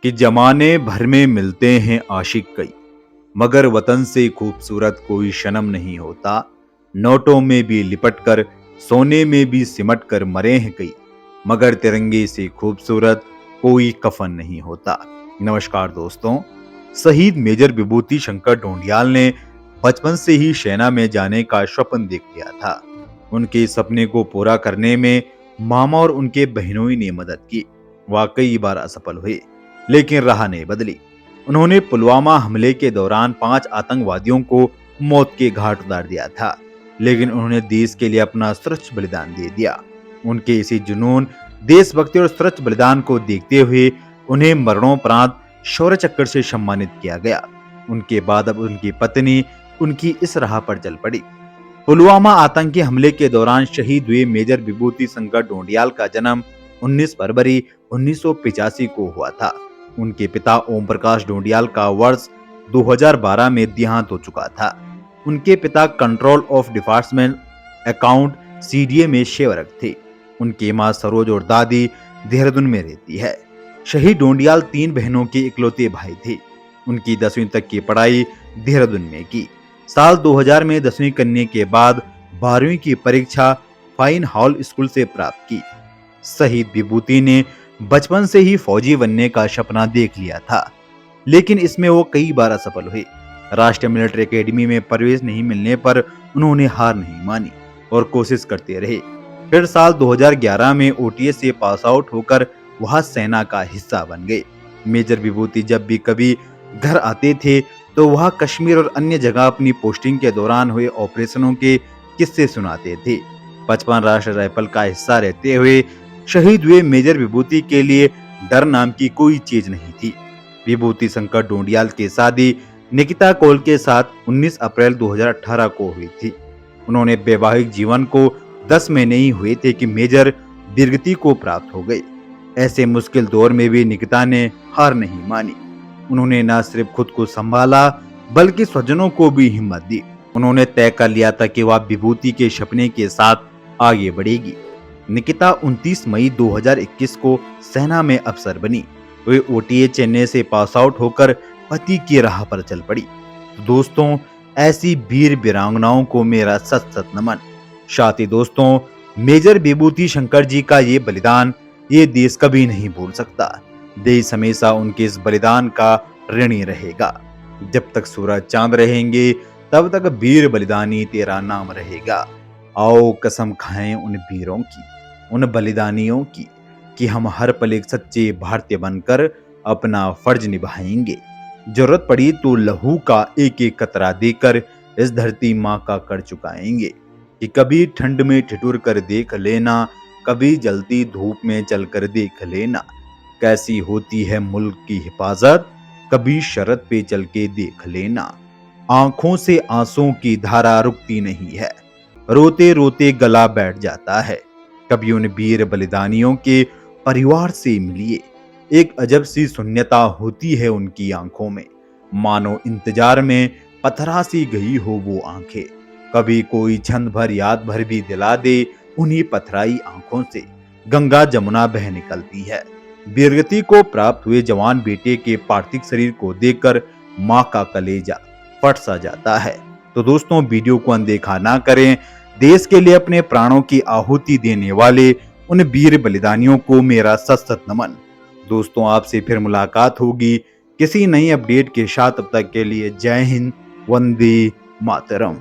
कि जमाने भर में मिलते हैं आशिक कई, मगर वतन से खूबसूरत कोई शनम नहीं होता। नोटों में भी लिपट कर, सोने में भी सिमट कर मरे हैं कई, मगर तिरंगे से खूबसूरत कोई कफन नहीं होता। नमस्कार दोस्तों, शहीद मेजर विभूति शंकर ढोंडियाल ने बचपन से ही सेना में जाने का स्वप्न देख लिया था। उनके सपने को पूरा करने में मामा और उनके बहनोई ने मदद की। वह कई बार असफल हुए, लेकिन राह नहीं बदली। उन्होंने पुलवामा हमले के दौरान 5 आतंकवादियों को मौत के घाट उतार दिया था, लेकिन उन्होंने देश के लिए अपना सर्वोच्च बलिदान दे दिया। उनके इसी जुनून, देशभक्ति और सर्वोच्च बलिदान को देखते हुए उन्हें मरणोपरांत शौर्य चक्र से सम्मानित किया गया। उनके बाद अब उनकी पत्नी उनकी इस राह पर चल पड़ी। पुलवामा आतंकी हमले के दौरान शहीद हुए मेजर विभूति शंकर ढोंडियाल का जन्म 19 फरवरी 1985 को हुआ था। उनके पिता ओम प्रकाश ढोंडियाल का वर्ष 2012 में देहांत हो चुका था। उनके पिता control of department account CDA में सेवक थे। उनकी मां सरोज और दादी देहरादून में रहती है। शहीद ढोंडियाल 3 बहनों के इकलौते भाई थे। उनकी 10वीं तक की पढ़ाई देहरादून में की। साल 2000 में 10वीं करने के बाद 12वीं की परीक्षा फाइन हॉल स्कूल से प्राप्त की। शहीद विभूति ने बचपन से ही फौजी बनने का सपना देख लिया था, लेकिन इसमें वो कई बार असफल हुए। राष्ट्रीय मिलिट्री एकेडमी में प्रवेश नहीं मिलने पर उन्होंने हार नहीं मानी और कोशिश करते रहे। फिर साल 2011 में ओटीएस से पास आउट होकर वह सेना का हिस्सा बन गए। मेजर विभूति जब भी कभी घर आते थे तो वह कश्मीर और अन्य जगह अपनी पोस्टिंग के दौरान हुए ऑपरेशनों के किस्से सुनाते थे। 55 राष्ट्रीय राइफल का हिस्सा रहते हुए शहीद हुए मेजर विभूति के लिए डर नाम की कोई चीज नहीं थी। विभूति शंकर ढोंडियाल की शादी निकिता कौल के साथ 19 अप्रैल 2018 को हुई थी। उन्होंने वैवाहिक जीवन को 10 महीने ही हुए थे कि मेजर वीरगति को प्राप्त हो गए। ऐसे मुश्किल दौर में भी निकिता ने हार नहीं मानी। उन्होंने न सिर्फ खुद को संभाला, बल्कि स्वजनों को भी हिम्मत दी। उन्होंने तय कर लिया था कि वह विभूति के सपने के साथ आगे बढ़ेगी। निकिता 29 मई 2021 को सेना में अफसर बनी। वे ओटीए चेन्नई से पास आउट होकर पति की राह पर चल पड़ी। तो दोस्तों, ऐसी वीर वीरांगनाओं को मेरा सत सत नमन। साथी दोस्तों, मेजर विभूति शंकर जी का ये बलिदान ये देश कभी नहीं भूल सकता। देश हमेशा उनके इस बलिदान का ऋणी रहेगा। जब तक सूरज चांद रहेंगे, तब तक वीर बलिदानी तेरा नाम रहेगा। आओ कसम खाएं उन वीरों की, उन बलिदानियों की, कि हम हर पल एक सच्चे भारतीय बनकर अपना फर्ज निभाएंगे। जरूरत पड़ी तो लहू का एक एक कतरा देकर इस धरती माँ का कर चुकाएंगे। कि कभी ठंड में ठिठुर कर देख लेना, कभी जलती धूप में चलकर देख लेना, कैसी होती है मुल्क की हिफाजत, कभी शरत पे चल के देख लेना। आंखों से आंसुओं की धारा रुकती नहीं है, रोते रोते गला बैठ जाता है। कभी उन वीर बलिदानियों के परिवार से मिलिए, एक अजब सी शून्यता होती है उनकी आंखों में, मानो इंतजार में पथरा सी गई हो वो आंखें। कभी कोई छंद भर याद भर भी दिला दे, उन्हीं पथराई आंखों से गंगा जमुना बह निकलती है। वीरगति को प्राप्त हुए जवान बेटे के पार्थिव शरीर को देखकर माँ का कलेजा फट सा जाता है। तो दोस्तों, वीडियो को अनदेखा ना करें। देश के लिए अपने प्राणों की आहुति देने वाले उन वीर बलिदानियों को मेरा सत सत नमन। दोस्तों, आपसे फिर मुलाकात होगी किसी नई अपडेट के साथ। तब तक के लिए जय हिंद, वंदे मातरम।